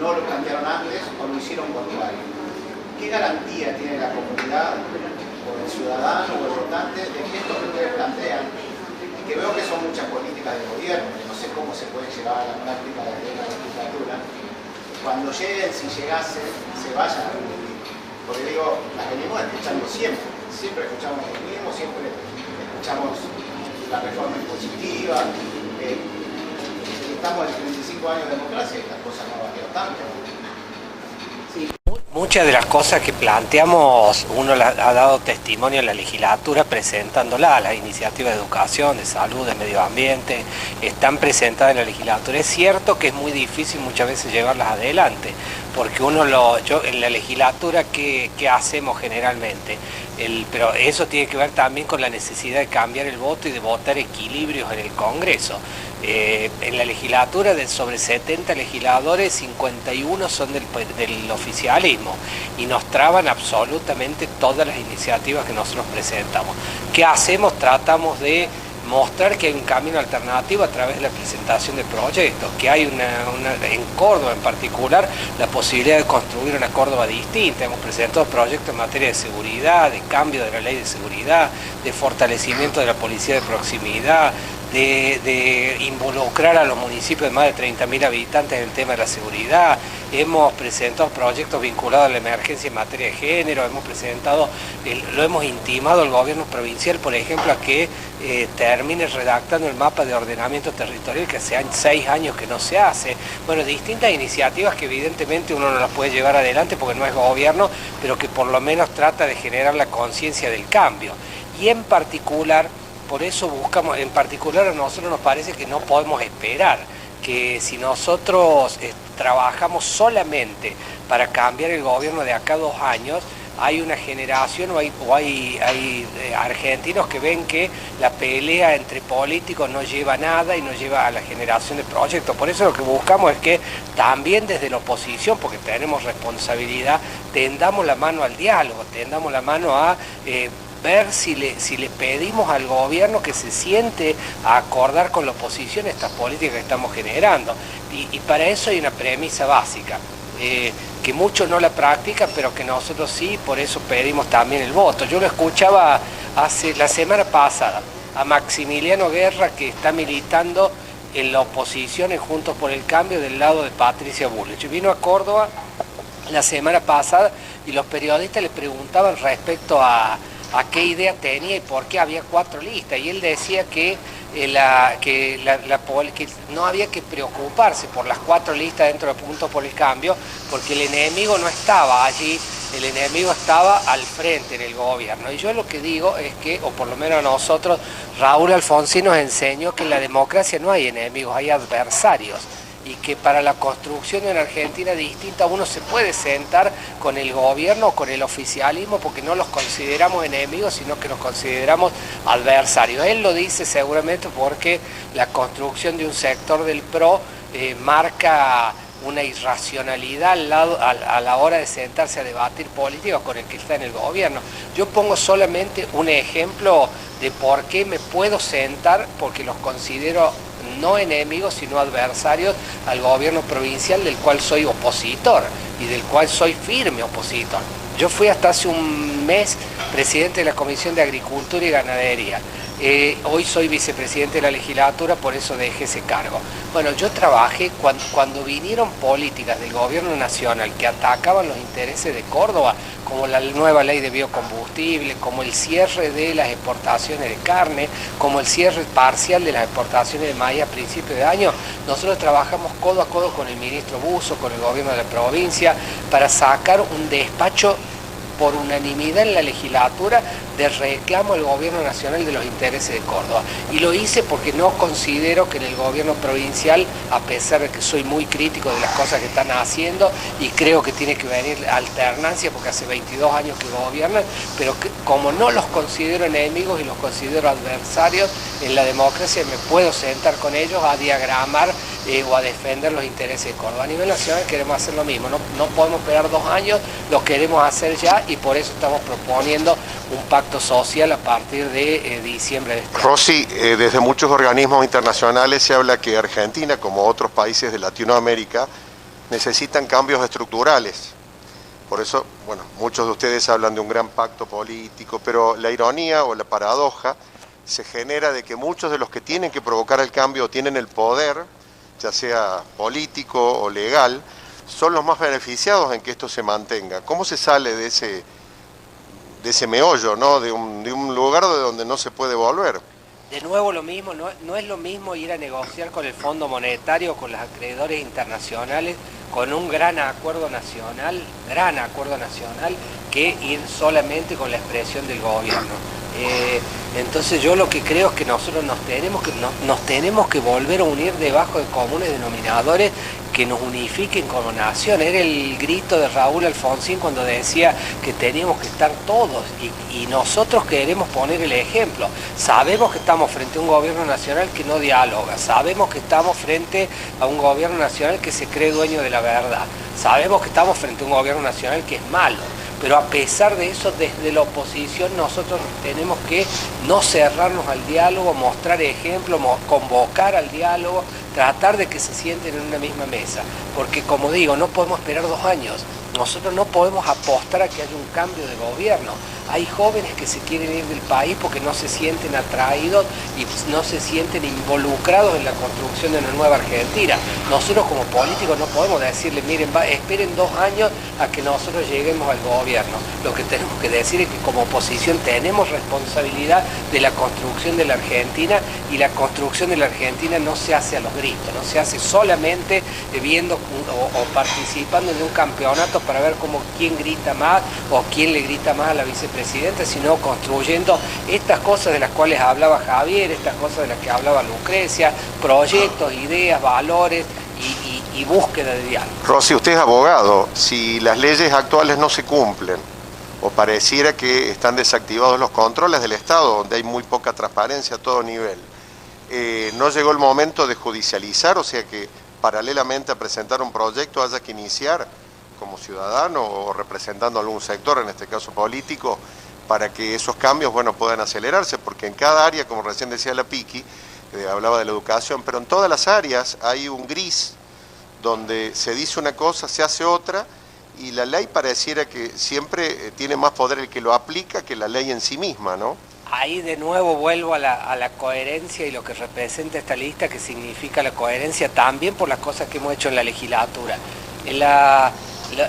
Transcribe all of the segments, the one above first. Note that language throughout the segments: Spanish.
no lo plantearon antes o lo hicieron contrario. ¿Qué garantía tiene la comunidad o el ciudadano o el votante de que esto que ustedes plantean, y que veo que son muchas políticas de gobierno, que no sé cómo se puede llevar a la práctica de la legislatura, cuando lleguen, si llegasen, se vayan a cumplir? Porque digo, las venimos escuchando siempre, siempre escuchamos lo mismo, siempre escuchamos la reforma impositiva, estamos en 35 años de democracia y las cosas no han variado tanto. Sí. Muchas de las cosas que planteamos, uno ha dado testimonio en la legislatura presentándola, las iniciativas de educación, de salud, de medio ambiente, están presentadas en la legislatura. Es cierto que es muy difícil muchas veces llevarlas adelante, porque en la legislatura, ¿qué hacemos generalmente? Pero eso tiene que ver también con la necesidad de cambiar el voto y de votar equilibrios en el Congreso. En la legislatura, sobre 70 legisladores, 51 son del oficialismo y nos traban absolutamente todas las iniciativas que nosotros presentamos. ¿Qué hacemos? Tratamos de mostrar que hay un camino alternativo a través de la presentación de proyectos, que hay en Córdoba en particular la posibilidad de construir una Córdoba distinta. Hemos presentado proyectos en materia de seguridad, de cambio de la ley de seguridad, de fortalecimiento de la policía de proximidad, de involucrar a los municipios de más de 30.000 habitantes en el tema de la seguridad. Hemos presentado proyectos vinculados a la emergencia en materia de género, lo hemos intimado al gobierno provincial, por ejemplo, a que termine redactando el mapa de ordenamiento territorial, que hace 6 años que no se hace. Bueno, distintas iniciativas que evidentemente uno no las puede llevar adelante porque no es gobierno, pero que por lo menos trata de generar la conciencia del cambio. Y en particular, por eso buscamos, a nosotros nos parece que no podemos esperar, que si nosotros trabajamos solamente para cambiar el gobierno de acá a 2 años, hay una generación o hay argentinos que ven que la pelea entre políticos no lleva a nada y no lleva a la generación de proyectos. Por eso lo que buscamos es que también desde la oposición, porque tenemos responsabilidad, tendamos la mano al diálogo, tendamos la mano a ver si le pedimos al gobierno que se siente a acordar con la oposición estas políticas que estamos generando. Y para eso hay una premisa básica, que muchos no la practican, pero que nosotros sí, por eso pedimos también el voto. Yo lo escuchaba la semana pasada a Maximiliano Guerra, que está militando en la oposición en Juntos por el Cambio del lado de Patricia Bullrich. Vino a Córdoba la semana pasada y los periodistas le preguntaban respecto a qué idea tenía y por qué había 4 listas, y él decía que no había que preocuparse por las 4 listas dentro de Juntos por el Cambio, porque el enemigo no estaba allí, el enemigo estaba al frente del gobierno. Y yo lo que digo es que, o por lo menos a nosotros, Raúl Alfonsín nos enseñó que en la democracia no hay enemigos, hay adversarios, y que para la construcción de una Argentina distinta uno se puede sentar con el gobierno o con el oficialismo, porque no los consideramos enemigos, sino que los consideramos adversarios. Él lo dice seguramente porque la construcción de un sector del PRO marca una irracionalidad a la hora de sentarse a debatir políticas con el que está en el gobierno. Yo pongo solamente un ejemplo de por qué me puedo sentar, porque los considero no enemigos, sino adversarios al gobierno provincial, del cual soy opositor y del cual soy firme opositor. Yo fui hasta hace un mes presidente de la Comisión de Agricultura y Ganadería. Hoy soy vicepresidente de la legislatura, por eso dejé ese cargo. Bueno, yo trabajé cuando vinieron políticas del gobierno nacional que atacaban los intereses de Córdoba, como la nueva ley de biocombustible, como el cierre de las exportaciones de carne, como el cierre parcial de las exportaciones de maíz a principios de año. Nosotros trabajamos codo a codo con el ministro Busso, con el gobierno de la provincia, para sacar un despacho por unanimidad en la legislatura de reclamo al gobierno nacional de los intereses de Córdoba. Y lo hice porque no considero que en el gobierno provincial, a pesar de que soy muy crítico de las cosas que están haciendo y creo que tiene que venir alternancia porque hace 22 años que gobiernan, pero como no los considero enemigos y los considero adversarios, en la democracia me puedo sentar con ellos a diagramar o a defender los intereses de Córdoba. A nivel nacional queremos hacer lo mismo, no podemos esperar 2 años, lo queremos hacer ya, y por eso estamos proponiendo un pacto social a partir de diciembre de este año. Rossi, desde muchos organismos internacionales se habla que Argentina, como otros países de Latinoamérica, necesitan cambios estructurales. Por eso, bueno, muchos de ustedes hablan de un gran pacto político, pero la ironía o la paradoja se genera de que muchos de los que tienen que provocar el cambio o tienen el poder, ya sea político o legal, son los más beneficiados en que esto se mantenga. ¿Cómo se sale de ese meollo, ¿no? de un lugar de donde no se puede volver? De nuevo lo mismo, no es lo mismo ir a negociar con el Fondo Monetario, con los acreedores internacionales, con un gran acuerdo nacional, que ir solamente con la expresión del gobierno. Entonces yo lo que creo es que nosotros nos tenemos que volver a unir debajo de comunes denominadores que nos unifiquen como nación. Era el grito de Raúl Alfonsín cuando decía que teníamos que estar todos y nosotros queremos poner el ejemplo. Sabemos que estamos frente a un gobierno nacional que no dialoga, sabemos que estamos frente a un gobierno nacional que se cree dueño de la verdad, sabemos que estamos frente a un gobierno nacional que es malo. Pero a pesar de eso, desde la oposición nosotros tenemos que no cerrarnos al diálogo, mostrar ejemplo, convocar al diálogo, tratar de que se sienten en una misma mesa. Porque como digo, no podemos esperar 2 años. Nosotros no podemos apostar a que haya un cambio de gobierno. Hay jóvenes que se quieren ir del país porque no se sienten atraídos y no se sienten involucrados en la construcción de una nueva Argentina. Nosotros como políticos no podemos decirles, miren, esperen 2 años a que nosotros lleguemos al gobierno. Lo que tenemos que decir es que como oposición tenemos responsabilidad de la construcción de la Argentina y la construcción de la Argentina no se hace a los gritos, no se hace solamente viendo o participando de un campeonato para ver quién grita más o quién le grita más a la vicepresidenta, sino construyendo estas cosas de las cuales hablaba Javier, estas cosas de las que hablaba Lucrecia, proyectos, ideas, valores y búsqueda de diálogo. Rosy, usted es abogado. Si las leyes actuales no se cumplen o pareciera que están desactivados los controles del Estado, donde hay muy poca transparencia a todo nivel, ¿no llegó el momento de judicializar? O sea que paralelamente a presentar un proyecto haya que iniciar como ciudadano o representando algún sector, en este caso político, para que esos cambios, bueno, puedan acelerarse, porque en cada área, como recién decía la Piqui, hablaba de la educación, pero en todas las áreas hay un gris donde se dice una cosa, se hace otra, y la ley pareciera que siempre tiene más poder el que lo aplica que la ley en sí misma, ¿no? Ahí de nuevo vuelvo a la coherencia y lo que representa esta lista, que significa la coherencia también por las cosas que hemos hecho en la legislatura.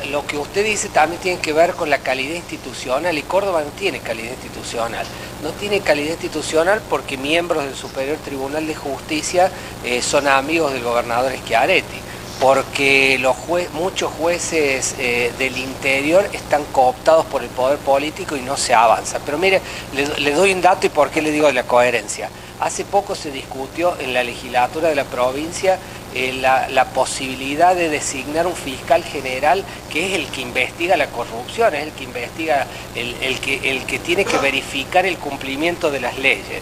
Lo que usted dice también tiene que ver con la calidad institucional, y Córdoba no tiene calidad institucional. No tiene calidad institucional porque miembros del Superior Tribunal de Justicia son amigos del gobernador Schiaretti, porque muchos jueces del interior están cooptados por el poder político y no se avanza. Pero mire, le doy un dato y por qué le digo de la coherencia. Hace poco se discutió en la legislatura de la provincia la posibilidad de designar un fiscal general que es el que investiga la corrupción, es el que investiga, el que tiene que verificar el cumplimiento de las leyes.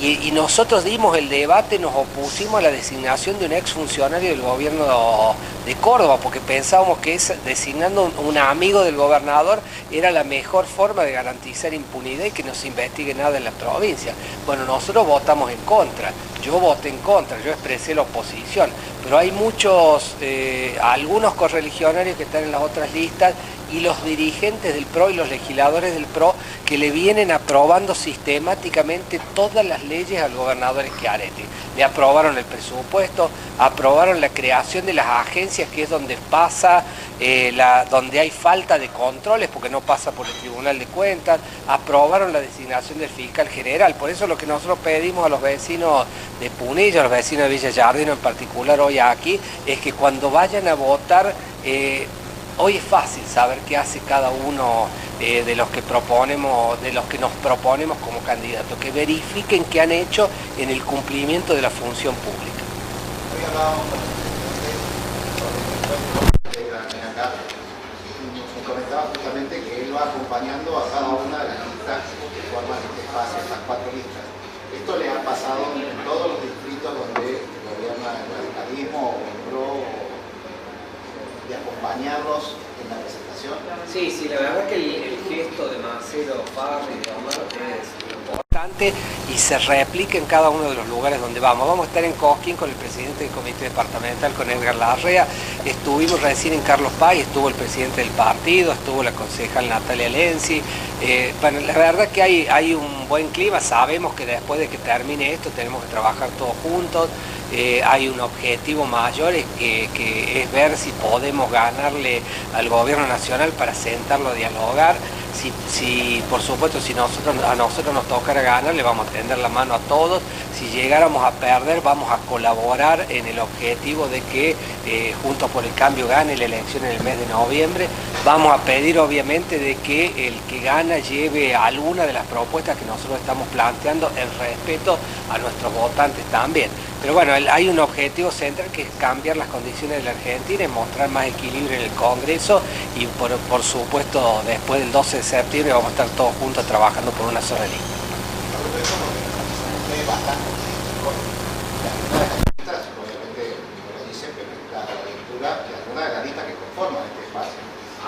Y nosotros dimos el debate, nos opusimos a la designación de un exfuncionario del gobierno de Córdoba, porque pensábamos que designando un amigo del gobernador era la mejor forma de garantizar impunidad y que no se investigue nada en la provincia. Bueno, nosotros votamos en contra, yo voté en contra, yo expresé la oposición, pero hay algunos correligionarios que están en las otras listas y los dirigentes del PRO y los legisladores del PRO que le vienen aprobando sistemáticamente todas las leyes al gobernador Schiaretti. Le aprobaron el presupuesto, aprobaron la creación de las agencias, que es donde donde hay falta de controles porque no pasa por el Tribunal de Cuentas, aprobaron la designación del fiscal general. Por eso lo que nosotros pedimos a los vecinos de Punilla, a los vecinos de Villa Giardino en particular hoy aquí, es que cuando vayan a votar, hoy es fácil saber qué hace cada uno de los que nos proponemos como candidatos, que verifiquen qué han hecho en el cumplimiento de la función pública. Hoy hablábamos con el presidente acá y comentaba justamente que él va acompañando a cada una de las listas que forman este espacio, estas 4 listas. Esto le ha pasado en todos los distritos donde gobierna el radicalismo o el PRO, de acompañarlos en la presentación. Sí, la verdad que el gesto de Marcelo Parra y de Omar es importante. importante y se replique en cada uno de los lugares donde vamos. Vamos a estar en Cosquín con el presidente del comité departamental, con Edgar Larrea, estuvimos recién en Carlos Paz, estuvo el presidente del partido, estuvo la concejal Natalia Lenzi. Bueno, la verdad que hay un buen clima, sabemos que después de que termine esto tenemos que trabajar todos juntos. Hay un objetivo mayor que es ver si podemos ganarle al gobierno nacional para sentarlo a dialogar. Si por supuesto, si a nosotros nos tocara ganar, le vamos a tender la mano a todos. Si llegáramos a perder, vamos a colaborar en el objetivo de que Juntos por el Cambio gane la elección en el mes de noviembre. Vamos a pedir obviamente de que el que gana lleve alguna de las propuestas que nosotros estamos planteando en respeto a nuestros votantes también. Pero bueno, hay un objetivo central que es cambiar las condiciones de la Argentina, es mostrar más equilibrio en el Congreso y por supuesto después del 12 de septiembre vamos a estar todos juntos trabajando por una sola línea.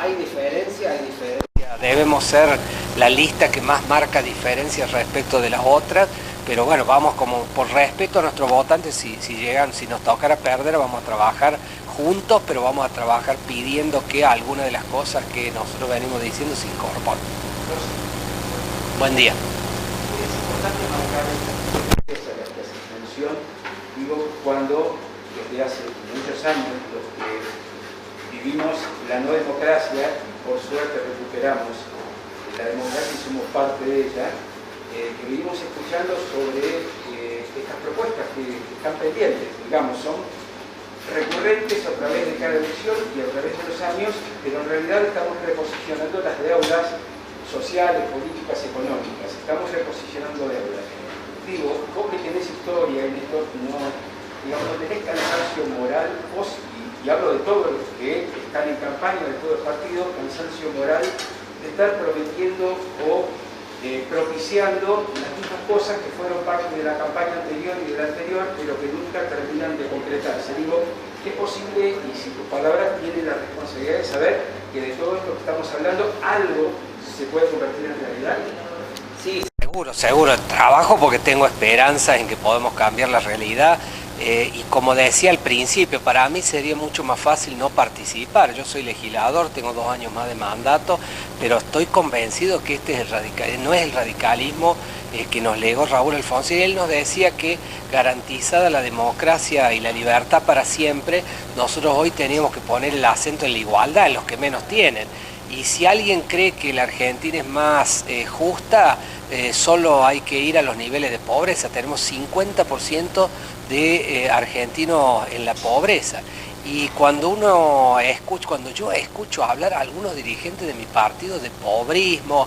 Hay diferencia. Debemos ser la lista que más marca diferencias respecto de las otras, pero bueno, vamos como por respeto a nuestros votantes, si nos tocara perder, vamos a trabajar juntos, pero vamos a trabajar pidiendo que alguna de las cosas que nosotros venimos diciendo se incorporen. Buen día. Es importante marcar esta extensión, digo, cuando desde hace muchos años los que vivimos la no democracia, por suerte recuperamos la democracia y somos parte de ella, que venimos escuchando sobre estas propuestas que están pendientes, digamos, son recurrentes a través de cada elección y a través de los años, pero en realidad estamos reposicionando las deudas sociales, políticas, económicas, estamos reposicionando deudas. Digo, vos que tenés historia en esto, no tenés cansancio moral, vos, y hablo de todos los que están en campaña, de todo el partido, cansancio moral de estar prometiendo o propiciando las mismas cosas que fueron parte de la campaña anterior y de la anterior, pero que nunca terminan de concretarse. Digo, es posible, y si tus palabras tienen la responsabilidad de saber que de todo esto que estamos hablando, algo se puede convertir en realidad. Sí, seguro. Trabajo porque tengo esperanza en que podemos cambiar la realidad. Y como decía al principio, para mí sería mucho más fácil no participar. Yo soy legislador, tengo 2 años más de mandato, pero estoy convencido que este es no es el radicalismo que nos legó Raúl Alfonsín. Él nos decía que garantizada la democracia y la libertad para siempre, nosotros hoy teníamos que poner el acento en la igualdad, en los que menos tienen. Y si alguien cree que la Argentina es más justa, solo hay que ir a los niveles de pobreza. Tenemos 50% de argentinos en la pobreza. Y cuando yo escucho hablar a algunos dirigentes de mi partido de pobrismo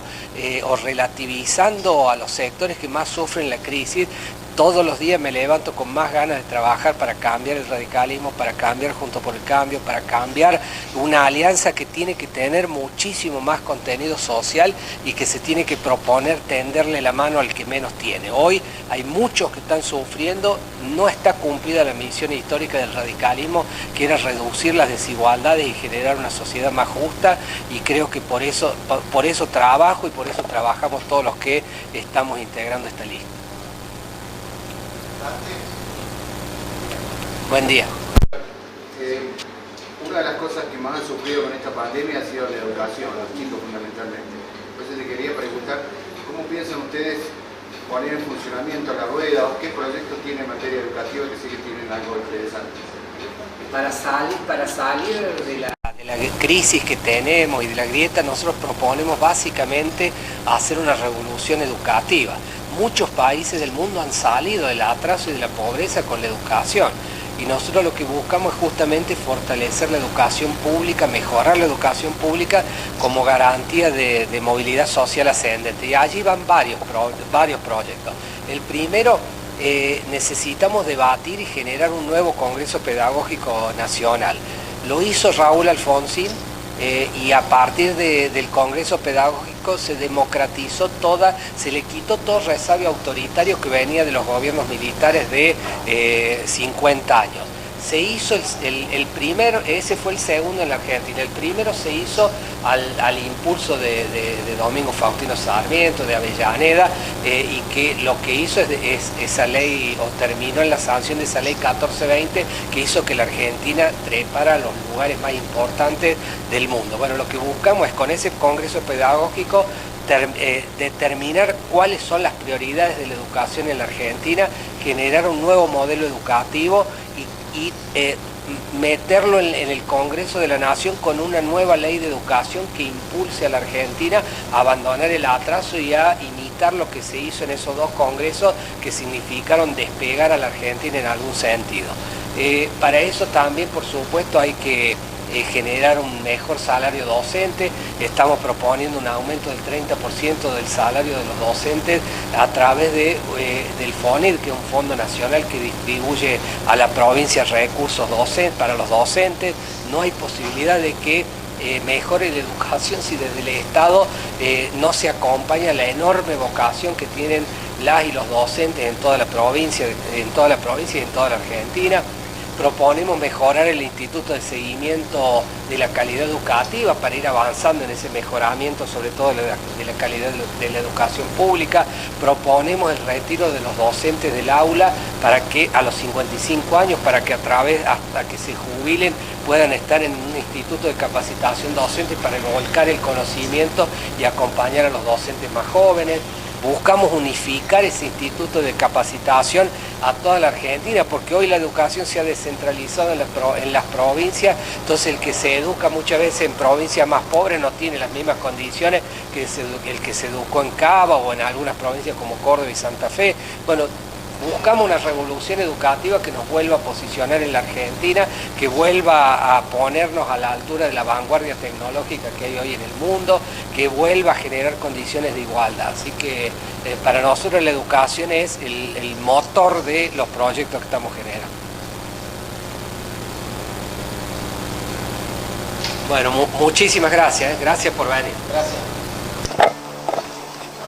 o relativizando a los sectores que más sufren la crisis, todos los días me levanto con más ganas de trabajar para cambiar el radicalismo, para cambiar Juntos por el Cambio, para cambiar una alianza que tiene que tener muchísimo más contenido social y que se tiene que proponer tenderle la mano al que menos tiene. Hoy hay muchos que están sufriendo, no está cumplida la misión histórica del radicalismo, que era reducir las desigualdades y generar una sociedad más justa, y creo que por eso trabajo y por eso trabajamos todos los que estamos integrando esta lista. Buen día. Una de las cosas que más han sufrido con esta pandemia ha sido la educación, los chicos fundamentalmente. Entonces le quería preguntar, ¿cómo piensan ustedes poner en funcionamiento la rueda o qué proyectos tiene en materia educativa que sí que tienen algo interesante? Para salir de la crisis que tenemos y de la grieta, nosotros proponemos básicamente hacer una revolución educativa. Muchos países del mundo han salido del atraso y de la pobreza con la educación. Y nosotros lo que buscamos es justamente fortalecer la educación pública, mejorar la educación pública como garantía de movilidad social ascendente. Y allí van varios proyectos. El primero, necesitamos debatir y generar un nuevo Congreso Pedagógico Nacional. Lo hizo Raúl Alfonsín y a partir del Congreso Pedagógico se democratizó se le quitó todo resabio autoritario que venía de los gobiernos militares de 50 años. se hizo el primero, ese fue el segundo en la Argentina, el primero se hizo al impulso de Domingo Faustino Sarmiento, de Avellaneda, y que lo que hizo es esa ley, o terminó en la sanción de esa ley 1420, que hizo que la Argentina trepara a los lugares más importantes del mundo. Bueno, lo que buscamos es con ese congreso pedagógico determinar cuáles son las prioridades de la educación en la Argentina, generar un nuevo modelo educativo y meterlo en el Congreso de la Nación con una nueva ley de educación que impulse a la Argentina a abandonar el atraso y a imitar lo que se hizo en esos dos congresos que significaron despegar a la Argentina en algún sentido. Para eso también, por supuesto, hay que generar un mejor salario docente. Estamos proponiendo un aumento del 30% del salario de los docentes a través del FONID, que es un fondo nacional que distribuye a la provincia recursos para los docentes. No hay posibilidad de que mejore la educación si desde el Estado no se acompaña la enorme vocación que tienen las y los docentes en toda la provincia y en toda la Argentina. Proponemos mejorar el Instituto de Seguimiento de la Calidad Educativa para ir avanzando en ese mejoramiento, sobre todo de la calidad de la educación pública. Proponemos el retiro de los docentes del aula para que a los 55 años, para que hasta que se jubilen, puedan estar en un instituto de capacitación docente para volcar el conocimiento y acompañar a los docentes más jóvenes. Buscamos unificar ese instituto de capacitación a toda la Argentina, porque hoy la educación se ha descentralizado en las provincias, entonces el que se educa muchas veces en provincias más pobres no tiene las mismas condiciones que el que se educó en Cava o en algunas provincias como Córdoba y Santa Fe. Bueno, buscamos una revolución educativa que nos vuelva a posicionar en la Argentina, que vuelva a ponernos a la altura de la vanguardia tecnológica que hay hoy en el mundo, que vuelva a generar condiciones de igualdad. Así que para nosotros la educación es el motor de los proyectos que estamos generando. Bueno, muchísimas gracias, gracias por venir. Gracias.